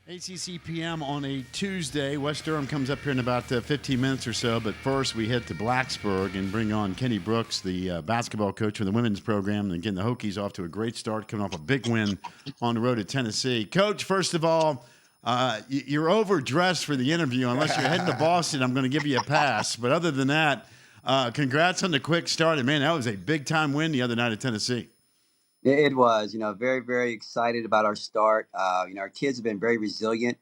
ACC PM on a Tuesday. West Durham comes up here in about 15 minutes or so. But first, we head to Blacksburg and bring on Kenny Brooks, the basketball coach for the women's program. And again, the Hokies off to a great start, coming off a big win on the road at Tennessee. Coach, first of all, you're overdressed for the interview. Unless you're heading to Boston, I'm going to give you a pass. But other than that, congrats on the quick start. And, man, that was a big-time win the other night at Tennessee. It was, very, very excited about our start. Our kids have been very resilient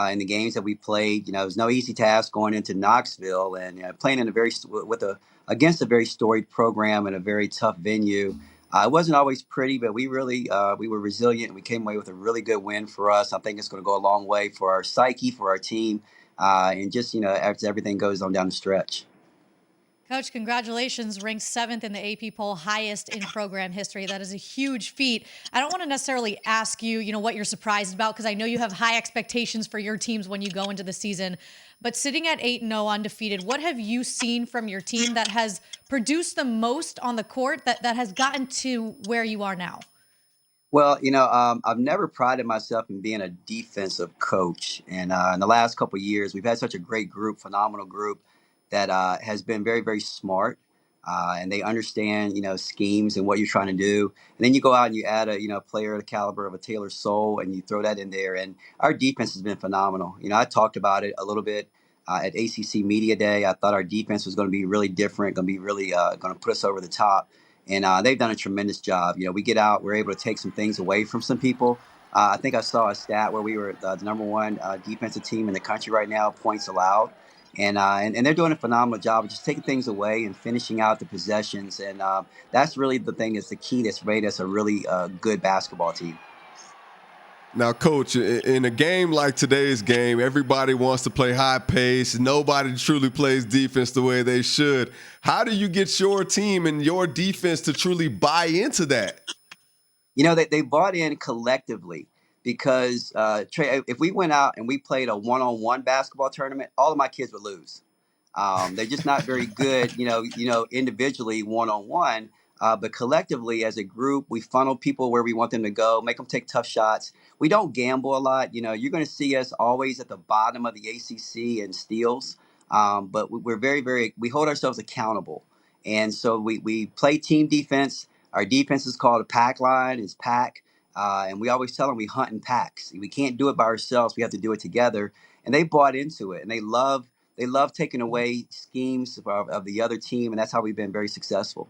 in the games that we played. It was no easy task going into Knoxville and playing in against a very storied program and a very tough venue. It wasn't always pretty, but we were resilient. We came away with a really good win for us. I think it's going to go a long way for our psyche, for our team, and just as everything goes on down the stretch. Coach, congratulations. Ranked 7th in the AP poll, highest in program history. That is a huge feat. I don't want to necessarily ask you, what you're surprised about, because I know you have high expectations for your teams when you go into the season. But sitting at 8-0 undefeated, what have you seen from your team that has produced the most on the court that has gotten to where you are now? Well, I've never prided myself in being a defensive coach. And in the last couple of years, we've had such a great group, phenomenal group, that has been very, very smart, and they understand, schemes and what you're trying to do. And then you go out and you add a player of the caliber of a Taylor Soule, and you throw that in there. And our defense has been phenomenal. I talked about it a little bit at ACC Media Day. I thought our defense was going to be really different, going to be really going to put us over the top. And they've done a tremendous job. We get out, we're able to take some things away from some people. I think I saw a stat where we were the number one defensive team in the country right now, points allowed. And they're doing a phenomenal job of just taking things away and finishing out the possessions. And that's really the thing that's the key that's made us a really good basketball team. Now, Coach, in a game like today's game, everybody wants to play high pace. Nobody truly plays defense the way they should. How do you get your team and your defense to truly buy into that? They bought in collectively. Because if we went out and we played a one-on-one basketball tournament, all of my kids would lose. They're just not very good, individually one-on-one. But collectively, as a group, we funnel people where we want them to go, make them take tough shots. We don't gamble a lot. You're going to see us always at the bottom of the ACC in steals. But we're very, very, we hold ourselves accountable. And so we play team defense. Our defense is called a pack line. It's pack. And we always tell them we hunt in packs. We can't do it by ourselves. We have to do it together. And they bought into it. And they love taking away schemes of the other team. And that's how we've been very successful.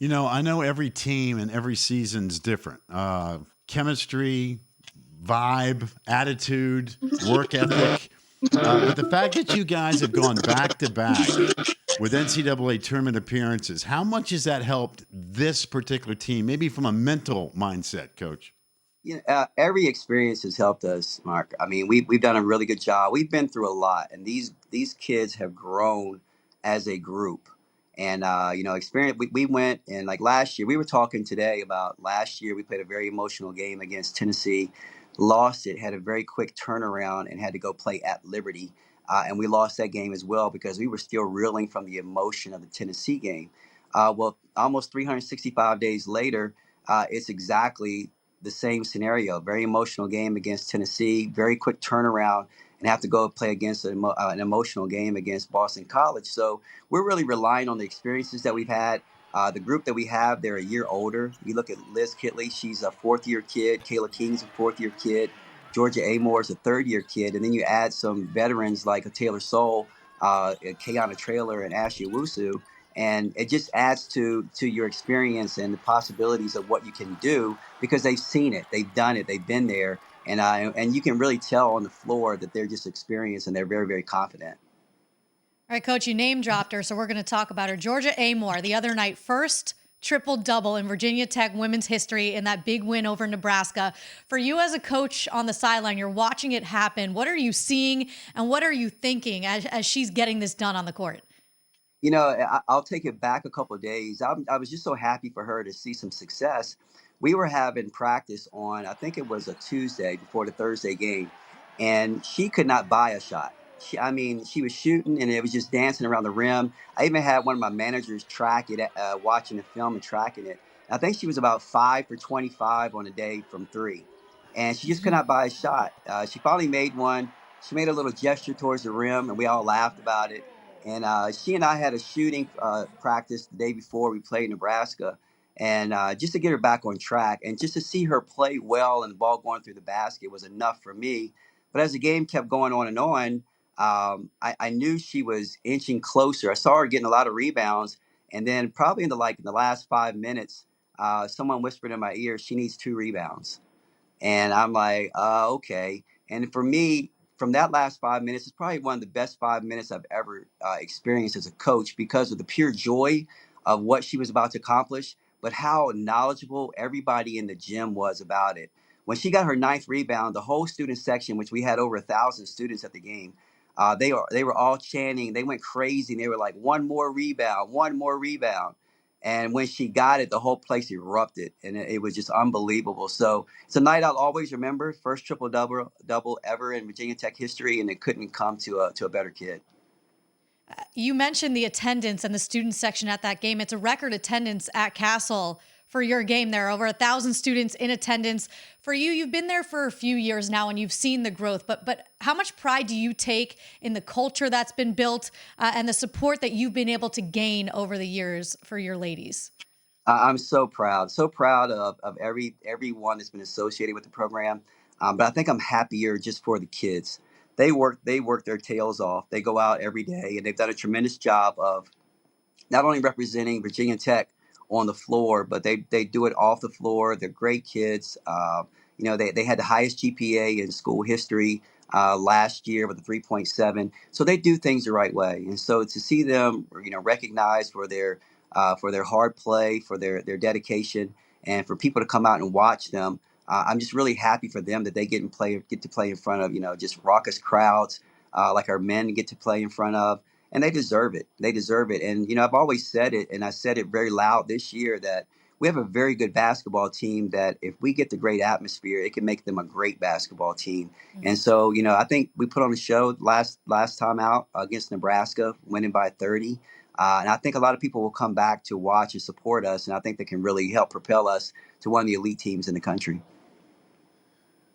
I know every team and every season's different. Chemistry, vibe, attitude, work ethic. But the fact that you guys have gone back to back with NCAA tournament appearances, how much has that helped this particular team, maybe from a mental mindset, Coach? Every experience has helped us, Mark. I mean, we've done a really good job. We've been through a lot, and these kids have grown as a group. And experience. We went, and like last year, we were talking today about last year. We played a very emotional game against Tennessee. Lost it, had a very quick turnaround, and had to go play at Liberty. And we lost that game as well because we were still reeling from the emotion of the Tennessee game. Well, almost 365 days later, it's exactly the same scenario. Very emotional game against Tennessee, very quick turnaround, and have to go play against an emotional game against Boston College. So we're really relying on the experiences that we've had. The group that we have, they're a year older. You look at Liz Kitley, she's a fourth-year kid. Kayla King's a fourth-year kid. Georgia Amoore is a third-year kid. And then you add some veterans like a Taylor Soule, Kayana Traylor, and Ashley Owusu. And it just adds to your experience and the possibilities of what you can do because they've seen it. They've done it. They've been there. And you can really tell on the floor that they're just experienced and they're very, very confident. All right, Coach, you name dropped her, so we're going to talk about her. Georgia Amoore, the other night, first triple-double in Virginia Tech women's history in that big win over Nebraska. For you as a coach on the sideline, you're watching it happen. What are you seeing and what are you thinking as she's getting this done on the court? I'll take it back a couple of days. I was just so happy for her to see some success. We were having practice on, I think it was a Tuesday before the Thursday game, and she could not buy a shot. She was shooting, and it was just dancing around the rim. I even had one of my managers track it, watching the film and tracking it. I think she was about 5 for 25 on a day from three. and she just could not buy a shot. She finally made one. She made a little gesture towards the rim, and we all laughed about it. And she and I had a shooting practice the day before we played Nebraska, and just to get her back on track and just to see her play well and the ball going through the basket was enough for me. But as the game kept going on and on, I knew she was inching closer. I saw her getting a lot of rebounds, and then probably in the last 5 minutes, someone whispered in my ear, "She needs 2 rebounds." And I'm like, okay. And for me, from that last 5 minutes, it's probably one of the best 5 minutes I've ever experienced as a coach because of the pure joy of what she was about to accomplish, but how knowledgeable everybody in the gym was about it. When she got her 9th rebound, the whole student section, which we had over 1,000 students at the game, they were all chanting. They went crazy. And they were like, "One more rebound, one more rebound." And when she got it, the whole place erupted, and it was just unbelievable. So it's a night I'll always remember. First triple double ever in Virginia Tech history, and it couldn't come to a better kid. You mentioned the attendance and the student section at that game. It's a record attendance at Castle for your game. There are over 1,000 students in attendance. For you, you've been there for a few years now and you've seen the growth, but how much pride do you take in the culture that's been built and the support that you've been able to gain over the years for your ladies? I'm so proud of everyone that's been associated with the program. But I think I'm happier just for the kids. They work their tails off. They go out every day, and they've done a tremendous job of not only representing Virginia Tech on the floor, but they do it off the floor. They're great kids. They had the highest GPA in school history last year with a 3.7. So they do things the right way. And so to see them, recognized for their hard play, for their dedication, and for people to come out and watch them, I'm just really happy for them that they get to play in front of just raucous crowds like our men get to play in front of, and they deserve it. They deserve it. And I've always said it, and I said it very loud this year that we have a very good basketball team. That if we get the great atmosphere, it can make them a great basketball team. And so I think we put on a show last time out against Nebraska, winning by 30. And I think a lot of people will come back to watch and support us, and I think they can really help propel us to one of the elite teams in the country.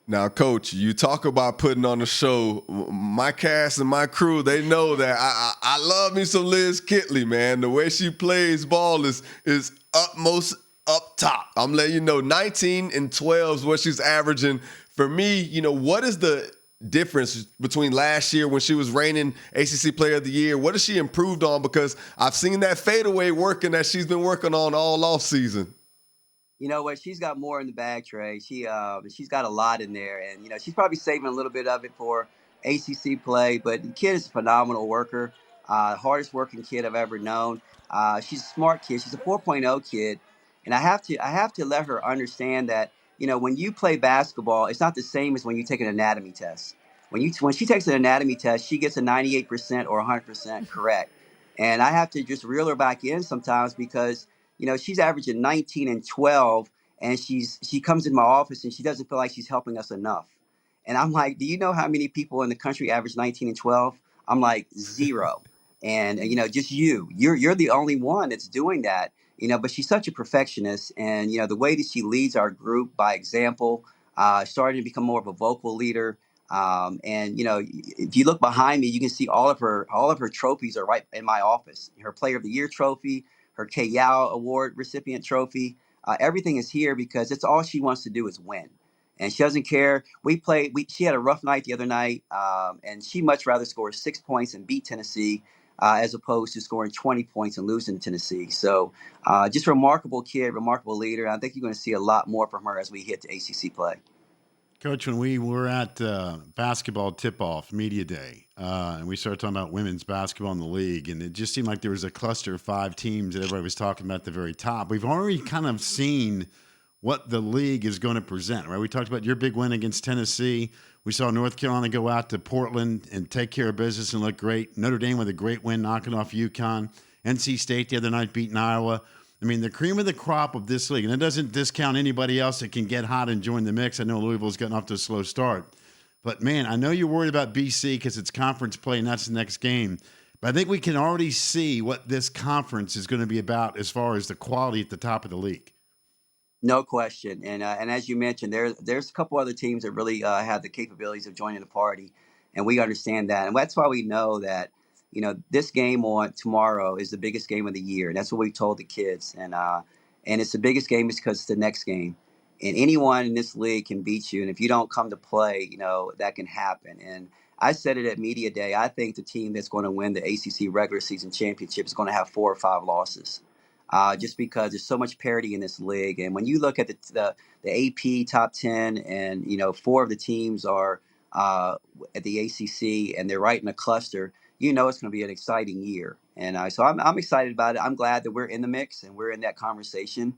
Now, Coach, you talk about putting on a show. My cast and my crew, they know that I love me some Liz Kitley, man. The way she plays ball is utmost up top. I'm letting you know, 19 and 12 is what she's averaging. For me, what is the difference between last year when she was reigning ACC Player of the Year? What has she improved on? Because I've seen that fadeaway working that she's been working on all off season. You know what? She's got more in the bag, Trey. She's got a lot in there, and she's probably saving a little bit of it for ACC play. But the kid is a phenomenal worker, hardest working kid I've ever known. She's a smart kid. She's a 4.0 kid, and I have to let her understand that when you play basketball, it's not the same as when you take an anatomy test. When she takes an anatomy test, she gets a 98% or 100% correct, and I have to just reel her back in sometimes because she's averaging 19 and 12, and she comes in my office and she doesn't feel like she's helping us enough. And I'm like, do you know how many people in the country average 19 and 12? I'm like, zero. And just you're the only one that's doing that. But she's such a perfectionist, and the way that she leads our group by example, starting to become more of a vocal leader. And if you look behind me, you can see all of her trophies are right in my office. Her Player of the Year trophy, her K-Yao Award recipient trophy. Everything is here because it's all she wants to do is win. And she doesn't care. She had a rough night the other night, and she much rather score 6 points and beat Tennessee as opposed to scoring 20 points and losing to Tennessee. So just remarkable kid, remarkable leader. I think you're going to see a lot more from her as we hit to ACC play. Coach, when we were at basketball tip-off media day, and we started talking about women's basketball in the league, and it just seemed like there was a cluster of 5 teams that everybody was talking about at the very top. We've already kind of seen what the league is going to present, right? We talked about your big win against Tennessee. We saw North Carolina go out to Portland and take care of business and look great. Notre Dame with a great win, knocking off UConn. NC State the other night beating Iowa. I mean, the cream of the crop of this league, and it doesn't discount anybody else that can get hot and join the mix. I know Louisville's gotten off to a slow start. But, man, I know you're worried about BC because it's conference play and that's the next game. But I think we can already see what this conference is going to be about as far as the quality at the top of the league. No question. And as you mentioned, there's a couple other teams that really have the capabilities of joining the party, and we understand that, and that's why we know that this game on tomorrow is the biggest game of the year. And that's what we told the kids, and it's the biggest game because it's the next game, and anyone in this league can beat you, and if you don't come to play, that can happen. And I said it at media day. I think the team that's going to win the ACC regular season championship is going to have 4 or 5 losses, just because there's so much parity in this league. And when you look at the AP top 10, and 4 of the teams are at the ACC, and they're right in a cluster, it's going to be an exciting year. And so I'm excited about it. I'm glad that we're in the mix and we're in that conversation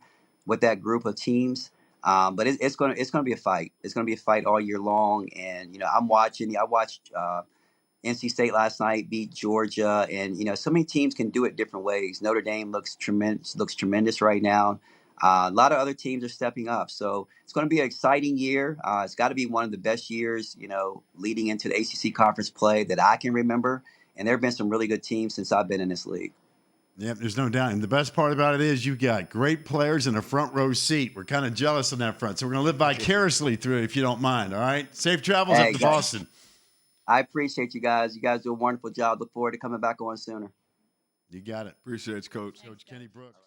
with that group of teams. But it's going to be a fight. It's going to be a fight all year long. And I'm watching. I watched NC State last night beat Georgia, and so many teams can do it different ways. Notre Dame looks tremendous right now. A lot of other teams are stepping up, so it's going to be an exciting year. It's got to be one of the best years, leading into the ACC conference play that I can remember. And there have been some really good teams since I've been in this league. Yep, there's no doubt. And the best part about it is you got great players in a front row seat. We're kind of jealous on that front, so we're going to live vicariously through it if you don't mind. All right, safe travels up to Boston. I appreciate you guys. You guys do a wonderful job. Look forward to coming back on sooner. You got it. Appreciate you, Coach. Coach Kenny Brooks.